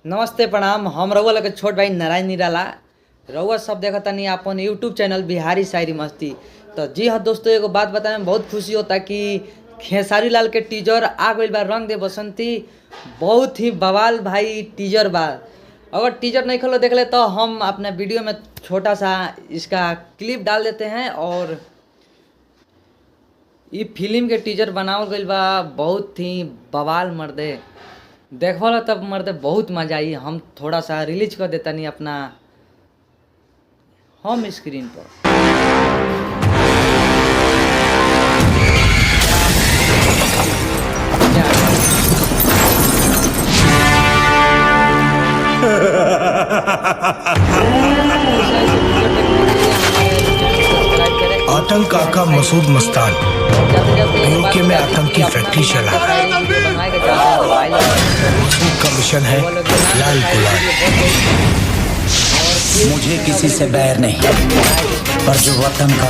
नमस्ते प्रणाम। हम रउआ लगे छोट भाई नारायण निराला। रउआ सब देखा तनी अपन यूट्यूब चैनल बिहारी शायरी मस्ती। तो जी हाँ दोस्तों, एगो बात बताने में बहुत खुशी होता कि खेसारी लाल के टीजर आ गइल बा रंग दे बसंती। बहुत ही बवाल भाई टीजर बा। अगर टीजर नहीं खोलो देख ले तो हम अपने वीडियो में छोटा सा इसका क्लिप डाल देते हैं। और ये फिल्म के टीजर बनावल गइल बा, बहुत ही बवाल मर्दे देखवाला तब मर्दे बहुत मजा आई। हम थोड़ा सा रिलीज कर देता नहीं अपना होम स्क्रीन पर। आतंक काका मसूद मस्तान यूके में आतंकी फैक्ट्री चला रहा है। मसूद का मिशन है लाल गुलाल। मुझे किसी से बैर नहीं, पर जो वतन का